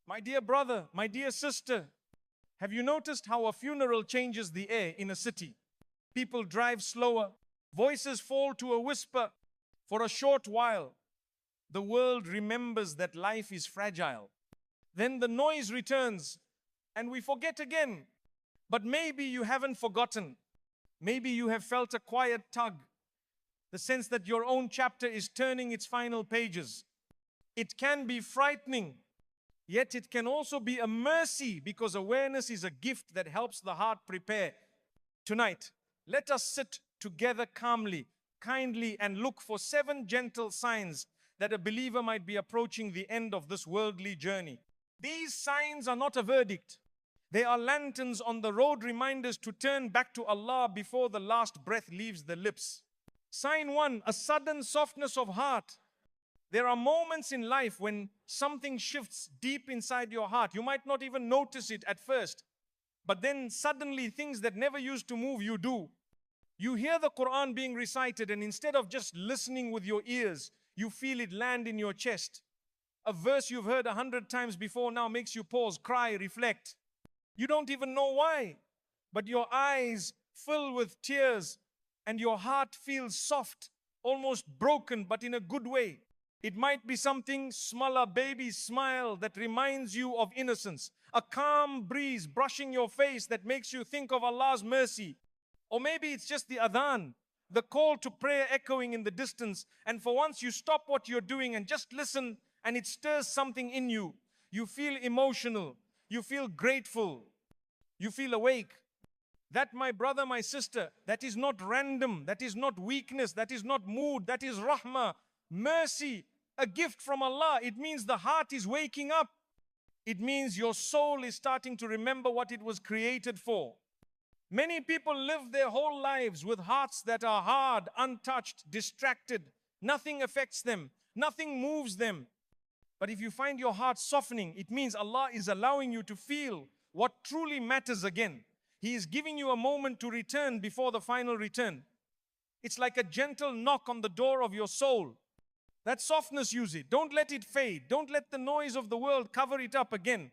My dear brother, my dear sister, have you noticed how a funeral changes the air in a city? People drive slower, voices fall to a whisper. For a short while, the world remembers that life is fragile. Then the noise returns and we forget again. But maybe you haven't forgotten. Maybe you have felt a quiet tug, the sense that your own chapter is turning its final pages. It can be frightening, yet it can also be a mercy, because awareness is a gift that helps the heart prepare. Tonight, let us sit together calmly, kindly, and look for 7 gentle signs that a believer might be approaching the end of this worldly journey. These signs are not a verdict. They are lanterns on the road, reminders to turn back to Allah before the last breath leaves the lips. Sign 1, a sudden softness of heart. There are moments in life when something shifts deep inside your heart. You might not even notice it at first, but then suddenly things that never used to move you do. You hear the Quran being recited, and instead of just listening with your ears, you feel it land in your chest. A verse you've heard 100 times before now makes you pause, cry, reflect. You don't even know why, but your eyes fill with tears and your heart feels soft, almost broken, but in a good way. It might be something small, a baby's smile that reminds you of innocence, a calm breeze brushing your face that makes you think of Allah's mercy. Or maybe it's just the adhan, the call to prayer echoing in the distance, and for once you stop what you're doing and just listen, and it stirs something in you. You feel emotional, you feel grateful, you feel awake. That, my brother, my sister, that is not random, that is not weakness, that is not mood, that is rahmah, mercy, a gift from Allah. It means the heart is waking up. It means your soul is starting to remember what it was created for. Many people live their whole lives with hearts that are hard, untouched, distracted. Nothing affects them, nothing moves them. But if you find your heart softening, it means Allah is allowing you to feel what truly matters again. He is giving you a moment to return before the final return. It's like a gentle knock on the door of your soul. That softness, use it. Don't let it fade. Don't let the noise of the world cover it up again.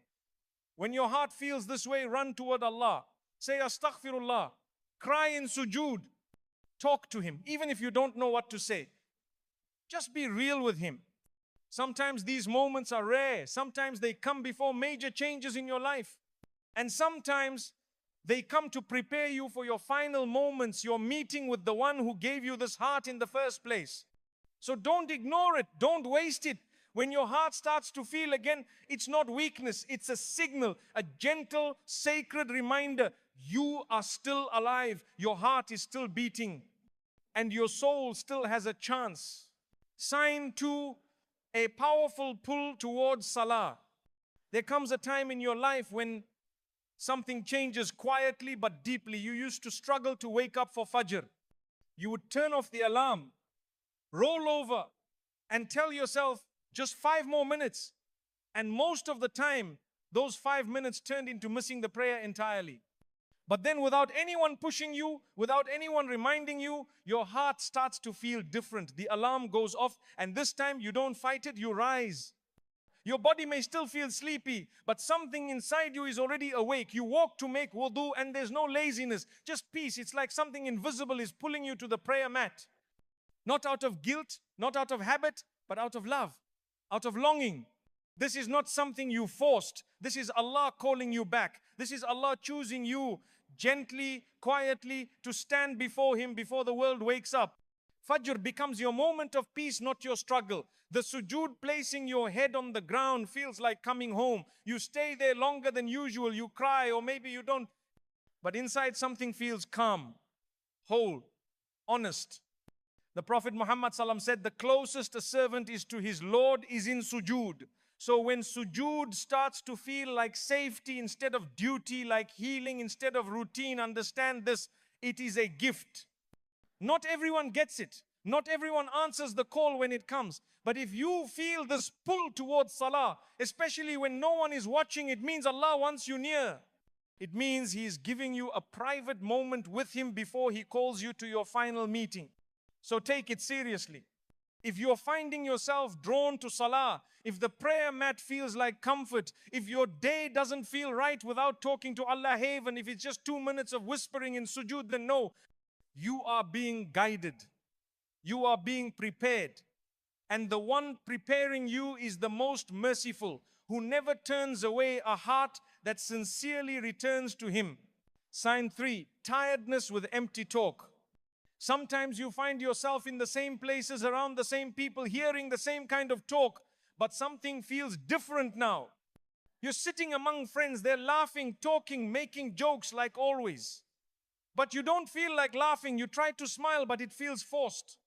When your heart feels this way, run toward Allah. Say astaghfirullah. Cry in sujood. Talk to Him, even if you don't know what to say. Just be real with Him. Sometimes these moments are rare. Sometimes they come before major changes in your life. And sometimes they come to prepare you for your final moments, your meeting with the one who gave you this heart in the first place. So don't ignore it. Don't waste it. When your heart starts to feel again, it's not weakness. It's a signal, a gentle, sacred reminder. You are still alive. Your heart is still beating. And your soul still has a chance. Sign 2, a powerful pull towards Salah. There comes a time in your life when something changes quietly but deeply. You used to struggle to wake up for Fajr. You would turn off the alarm, roll over, and tell yourself, just 5 more minutes. And most of the time, those 5 minutes turned into missing the prayer entirely. But then without anyone pushing you, without anyone reminding you, your heart starts to feel different. The alarm goes off, and this time you don't fight it, you rise. Your body may still feel sleepy, but something inside you is already awake. You walk to make wudu, and there's no laziness, just peace. It's like something invisible is pulling you to the prayer mat. Not out of guilt, not out of habit, but out of love, out of longing. This is not something you forced. This is Allah calling you back. This is Allah choosing you gently, quietly to stand before Him before the world wakes up. Fajr becomes your moment of peace, not your struggle. The sujood, placing your head on the ground, feels like coming home. You stay there longer than usual. You cry, or maybe you don't. But inside something feels calm, whole, honest. The Prophet Muhammad ﷺ said, the closest a servant is to his Lord is in sujood. So when sujood starts to feel like safety instead of duty, like healing instead of routine, understand this, it is a gift. Not everyone gets it. Not everyone answers the call when it comes. But if you feel this pull towards Salah, especially when no one is watching, it means Allah wants you near. It means He is giving you a private moment with Him before He calls you to your final meeting. So take it seriously. If you're finding yourself drawn to Salah, if the prayer mat feels like comfort, if your day doesn't feel right without talking to Allah Haven, if it's just 2 minutes of whispering in sujood, then no, you are being guided. You are being prepared. And the one preparing you is the most merciful, who never turns away a heart that sincerely returns to Him. Sign 3, tiredness with empty talk. Sometimes you find yourself in the same places, around the same people, hearing the same kind of talk, but something feels different now. You're sitting among friends, they're laughing, talking, making jokes like always. But you don't feel like laughing, you try to smile, but it feels forced.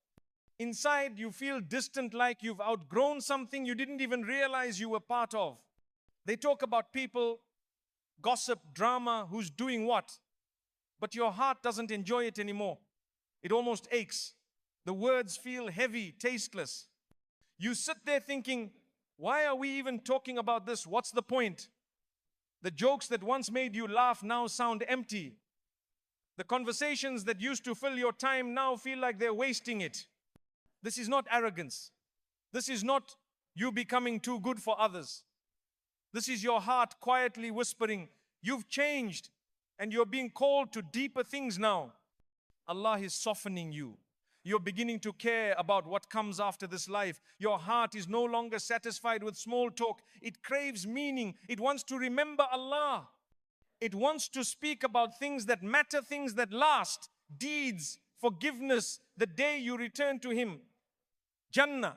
Inside, you feel distant, like you've outgrown something you didn't even realize you were part of. They talk about people, gossip, drama, who's doing what, but your heart doesn't enjoy it anymore. It almost aches. The words feel heavy, tasteless. You sit there thinking, why are we even talking about this? What's the point? The jokes that once made you laugh now sound empty. The conversations that used to fill your time now feel like they're wasting it. This is not arrogance. This is not you becoming too good for others. This is your heart quietly whispering, you've changed and you're being called to deeper things now. Allah is softening you. You're beginning to care about what comes after this life. Your heart is no longer satisfied with small talk. It craves meaning. It wants to remember Allah. It wants to speak about things that matter, things that last, deeds, forgiveness, the day you return to Him. Jannah.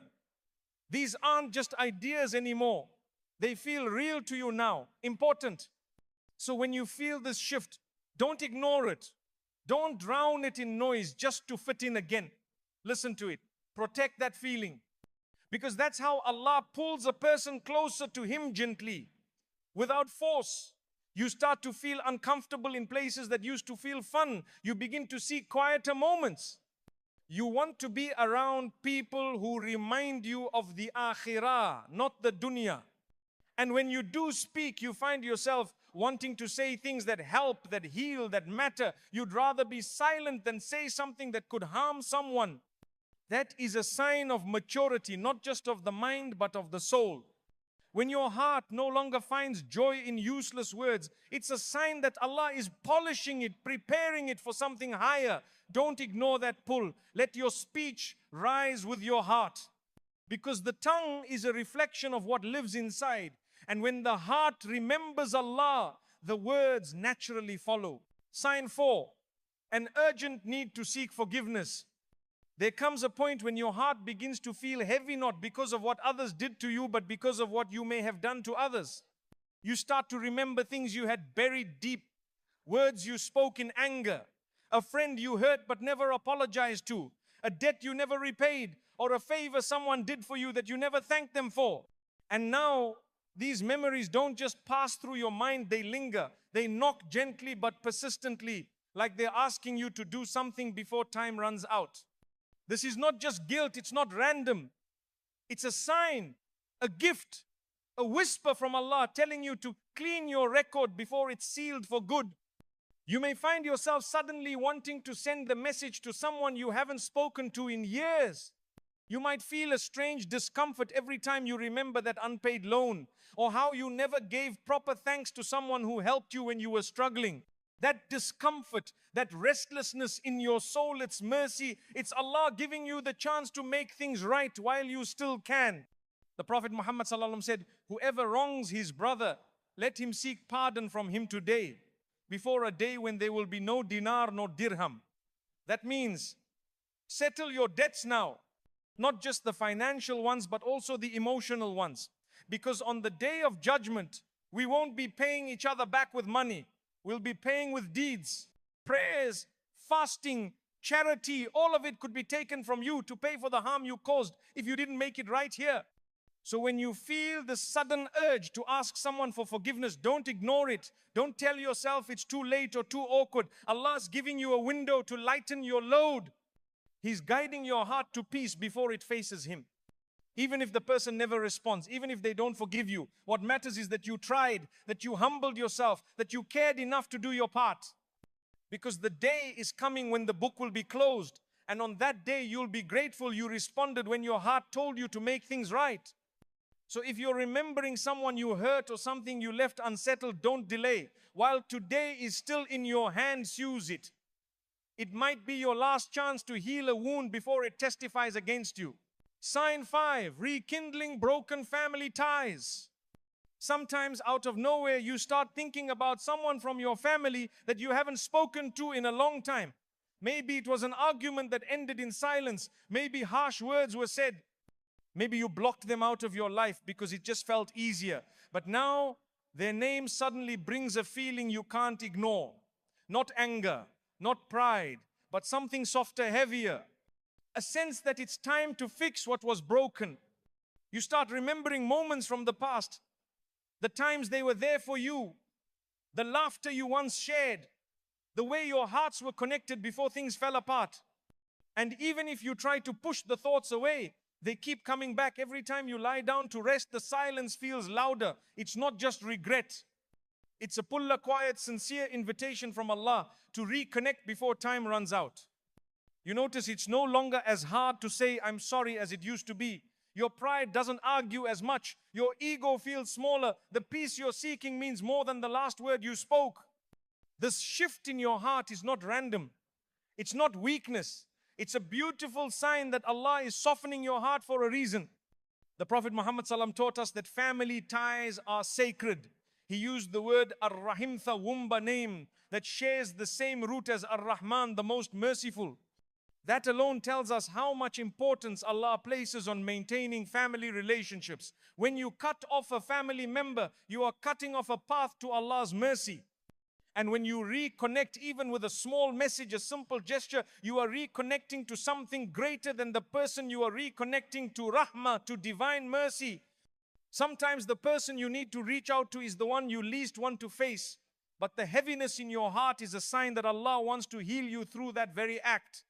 These aren't just ideas anymore. They feel real to you now, important. So when you feel this shift, don't ignore it. Don't drown it in noise just to fit in again. Listen to it. Protect that feeling. Because that's how Allah pulls a person closer to Him gently, without force. You start to feel uncomfortable in places that used to feel fun. You begin to seek quieter moments. You want to be around people who remind you of the Akhirah, not the dunya. And when you do speak, you find yourself wanting to say things that help, that heal, that matter. You'd rather be silent than say something that could harm someone. That is a sign of maturity, not just of the mind, but of the soul. When your heart no longer finds joy in useless words, it's a sign that Allah is polishing it, preparing it for something higher. Don't ignore that pull. Let your speech rise with your heart. Because the tongue is a reflection of what lives inside. And when the heart remembers Allah, the words naturally follow. Sign 4, an urgent need to seek forgiveness. There comes a point when your heart begins to feel heavy, not because of what others did to you, but because of what you may have done to others. You start to remember things you had buried deep, words you spoke in anger, a friend you hurt but never apologized to, a debt you never repaid, or a favor someone did for you that you never thanked them for. And now, these memories don't just pass through your mind, they linger. They knock gently but persistently, like they're asking you to do something before time runs out. This is not just guilt, it's not random. It's a sign, a gift, a whisper from Allah telling you to clean your record before it's sealed for good. You may find yourself suddenly wanting to send the message to someone you haven't spoken to in years. You might feel a strange discomfort every time you remember that unpaid loan, or how you never gave proper thanks to someone who helped you when you were struggling. That discomfort, that restlessness in your soul, it's mercy. It's Allah giving you the chance to make things right while you still can. The Prophet Muhammad ﷺ said, whoever wrongs his brother, let him seek pardon from him today, before a day when there will be no dinar, no dirham. That means settle your debts now. Not just the financial ones, but also the emotional ones. Because on the day of judgment, we won't be paying each other back with money. We'll be paying with deeds, prayers, fasting, charity. All of it could be taken from you to pay for the harm you caused if you didn't make it right here. So when you feel the sudden urge to ask someone for forgiveness, don't ignore it. Don't tell yourself it's too late or too awkward. Allah's giving you a window to lighten your load. He's guiding your heart to peace before it faces Him. Even if the person never responds, even if they don't forgive you, what matters is that you tried, that you humbled yourself, that you cared enough to do your part. Because the day is coming when the book will be closed And on that day, you'll be grateful you responded when your heart told you to make things right. So if you're remembering someone you hurt or something you left unsettled, don't delay. While today is still in your hands, use it. It might be your last chance to heal a wound before it testifies against you. Sign 5, rekindling broken family ties. Sometimes out of nowhere, you start thinking about someone from your family that you haven't spoken to in a long time. Maybe it was an argument that ended in silence. Maybe harsh words were said. Maybe you blocked them out of your life because it just felt easier. But now their name suddenly brings a feeling you can't ignore. Not anger, not pride, but something softer, heavier. A sense that it's time to fix what was broken. You start remembering moments from the past. The times they were there for you. The laughter you once shared. The way your hearts were connected before things fell apart. And even if you try to push the thoughts away, they keep coming back. Every time you lie down to rest, the silence feels louder. It's not just regret. It's a quiet, sincere invitation from Allah to reconnect before time runs out. You notice it's no longer as hard to say, I'm sorry, as it used to be. Your pride doesn't argue as much. Your ego feels smaller. The peace you're seeking means more than the last word you spoke. This shift in your heart is not random. It's not weakness. It's a beautiful sign that Allah is softening your heart for a reason. The Prophet Muhammad ﷺ taught us that family ties are sacred. He used the word Ar-Rahim, Thawumba name that shares the same root as Ar-Rahman, the most merciful. That alone tells us how much importance Allah places on maintaining family relationships. When you cut off a family member, you are cutting off a path to Allah's mercy. And when you reconnect, even with a small message, a simple gesture, you are reconnecting to something greater than the person. You are reconnecting to rahmah, to divine mercy. Sometimes the person you need to reach out to is the one you least want to face. But the heaviness in your heart is a sign that Allah wants to heal you through that very act.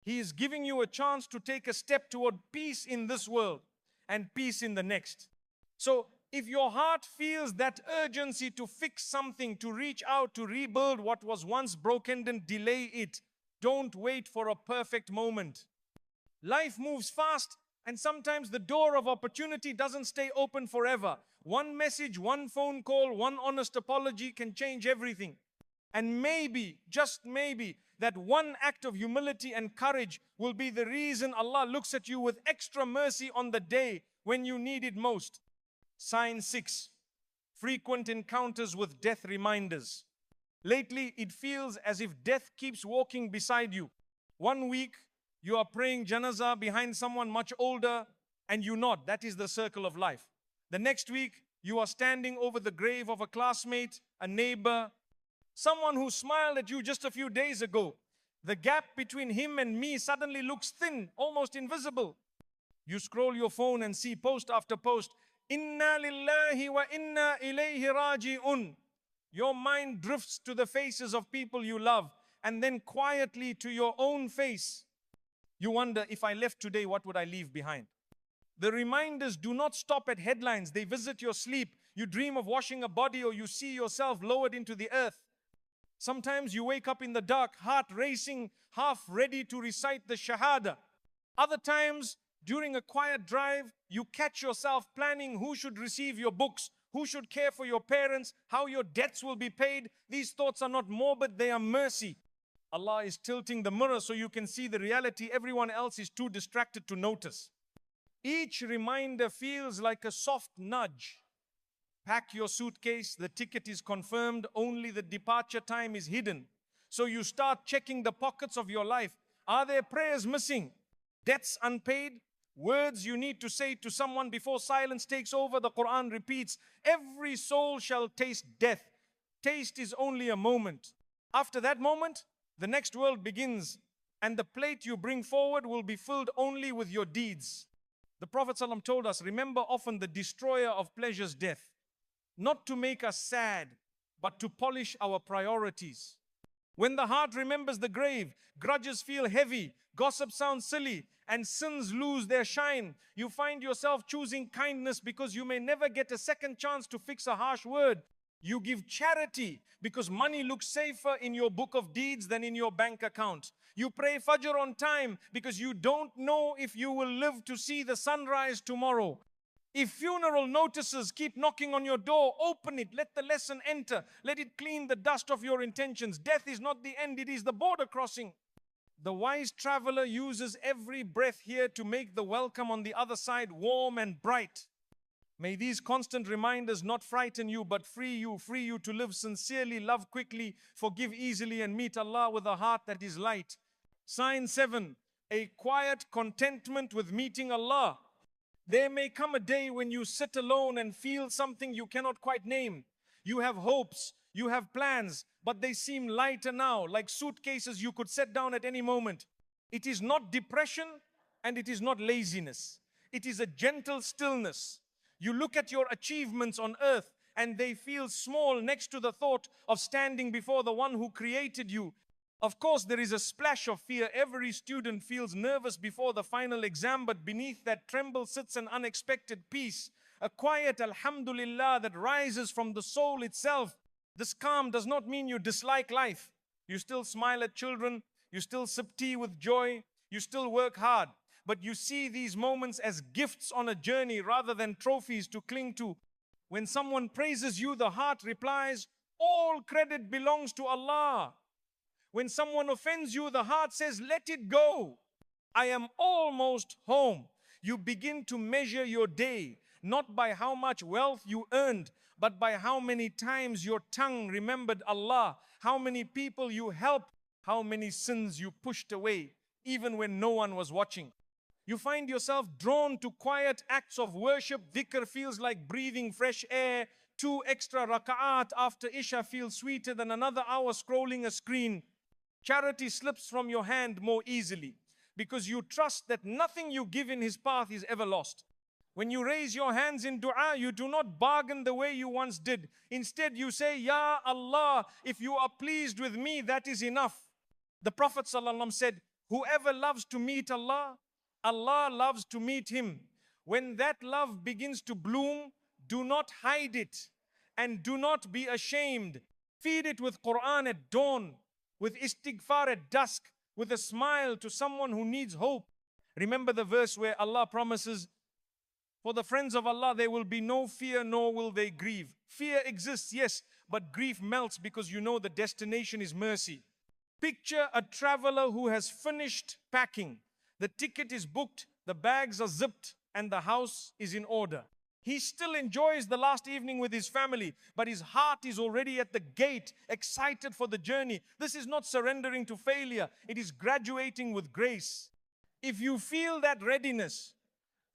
He is giving you a chance to take a step toward peace in this world and peace in the next. So if your heart feels that urgency to fix something, to reach out, to rebuild what was once broken, then delay it. Don't wait for a perfect moment. Life moves fast, and sometimes the door of opportunity doesn't stay open forever. One message, one phone call, one honest apology can change everything. And maybe, just maybe, that one act of humility and courage will be the reason Allah looks at you with extra mercy on the day when you need it most. Sign 6, frequent encounters with death reminders. Lately, it feels as if death keeps walking beside you. One week, you are praying janazah behind someone much older, and you nod. That is the circle of life. The next week, you are standing over the grave of a classmate, a neighbor, someone who smiled at you just a few days ago. The gap between him and me suddenly looks thin, almost invisible. You scroll your phone and see post after post, Inna lillahi wa inna ilayhi raji'un. Your mind drifts to the faces of people you love and then quietly to your own face. You wonder, if I left today, what would I leave behind? The reminders do not stop at headlines. They visit your sleep. You dream of washing a body, or you see yourself lowered into the earth. Sometimes you wake up in the dark, heart racing, half ready to recite the Shahada. Other times, during a quiet drive, you catch yourself planning who should receive your books, who should care for your parents, how your debts will be paid. These thoughts are not morbid, they are mercy. Allah is tilting the mirror so you can see the reality everyone else is too distracted to notice. Each reminder feels like a soft nudge. Pack your suitcase, the ticket is confirmed, only the departure time is hidden. So you start checking the pockets of your life. Are there prayers missing? Debts unpaid? Words you need to say to someone before silence takes over? The Quran repeats, every soul shall taste death. Taste is only a moment. After that moment, the next world begins, and the plate you bring forward will be filled only with your deeds. The Prophet ﷺ told us, remember often the destroyer of pleasure's death. Not to make us sad, but to polish our priorities. When the heart remembers the grave, grudges feel heavy, gossip sounds silly, and sins lose their shine. You find yourself choosing kindness because you may never get a second chance to fix a harsh word. You give charity because money looks safer in your book of deeds than in your bank account. You pray Fajr on time because you don't know if you will live to see the sunrise tomorrow. If funeral notices keep knocking on your door, open it, let the lesson enter, let it clean the dust of your intentions. Death is not the end, it is the border crossing. The wise traveler uses every breath here to make the welcome on the other side warm and bright. May these constant reminders not frighten you, but free you to live sincerely, love quickly, forgive easily, and meet Allah with a heart that is light. Sign 7, a quiet contentment with meeting Allah. There may come a day when you sit alone and feel something you cannot quite name. You have hopes, you have plans, but they seem lighter now, like suitcases you could set down at any moment. It is not depression and it is not laziness. It is a gentle stillness. You look at your achievements on earth and they feel small next to the thought of standing before the one who created you. Of course, there is a splash of fear. Every student feels nervous before the final exam, but beneath that tremble sits an unexpected peace, a quiet alhamdulillah that rises from the soul itself. This calm does not mean you dislike life. You still smile at children, you still sip tea with joy, you still work hard. But you see these moments as gifts on a journey rather than trophies to cling to. When someone praises you, the heart replies, all credit belongs to Allah. When someone offends you, the heart says, let it go. I am almost home. You begin to measure your day, not by how much wealth you earned, but by how many times your tongue remembered Allah, how many people you helped, how many sins you pushed away, even when no one was watching. You find yourself drawn to quiet acts of worship. Dhikr feels like breathing fresh air. 2 extra raka'at after Isha feels sweeter than another hour scrolling a screen. Charity slips from your hand more easily because you trust that nothing you give in His path is ever lost. When you raise your hands in dua, you do not bargain the way you once did. Instead, you say, Ya Allah, if you are pleased with me, that is enough. The Prophet ﷺ said, whoever loves to meet Allah, Allah loves to meet him. When that love begins to bloom, do not hide it and do not be ashamed. Feed it with Quran at dawn, with istighfar at dusk, with a smile to someone who needs hope. Remember the verse where Allah promises, for the friends of Allah there will be no fear nor will they grieve. Fear exists, yes, but grief melts because you know the destination is mercy. Picture a traveler who has finished packing. The ticket is booked, the bags are zipped, and the house is in order. He still enjoys the last evening with his family, but his heart is already at the gate, excited for the journey. This is not surrendering to failure, it is graduating with grace. If you feel that readiness,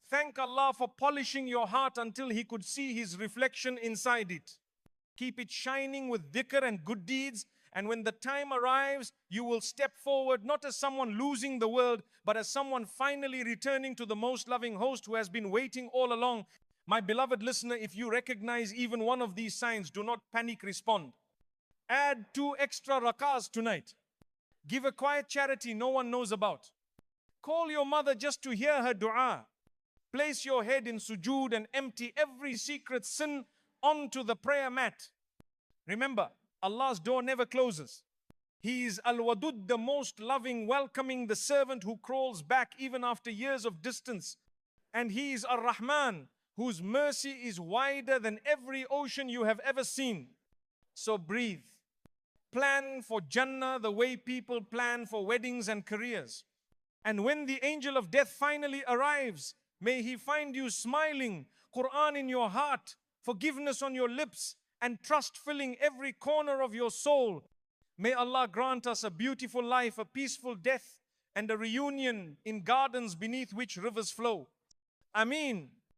thank Allah for polishing your heart until He could see His reflection inside it. Keep it shining with dhikr and good deeds, and when the time arrives, you will step forward not as someone losing the world, but as someone finally returning to the most loving host who has been waiting all along. My beloved listener, if you recognize even one of these signs, do not panic, respond. Add 2 extra rakahs tonight. Give a quiet charity no one knows about. Call your mother just to hear her dua. Place your head in sujood and empty every secret sin onto the prayer mat. Remember, Allah's door never closes. He is Al-Wadud, the most loving, welcoming, the servant who crawls back even after years of distance. And He is Ar-Rahman, whose mercy is wider than every ocean you have ever seen. So breathe. Plan for Jannah the way people plan for weddings and careers. And when the angel of death finally arrives, may he find you smiling, Quran in your heart, forgiveness on your lips, and trust filling every corner of your soul. May Allah grant us a beautiful life, a peaceful death, and a reunion in gardens beneath which rivers flow. Ameen.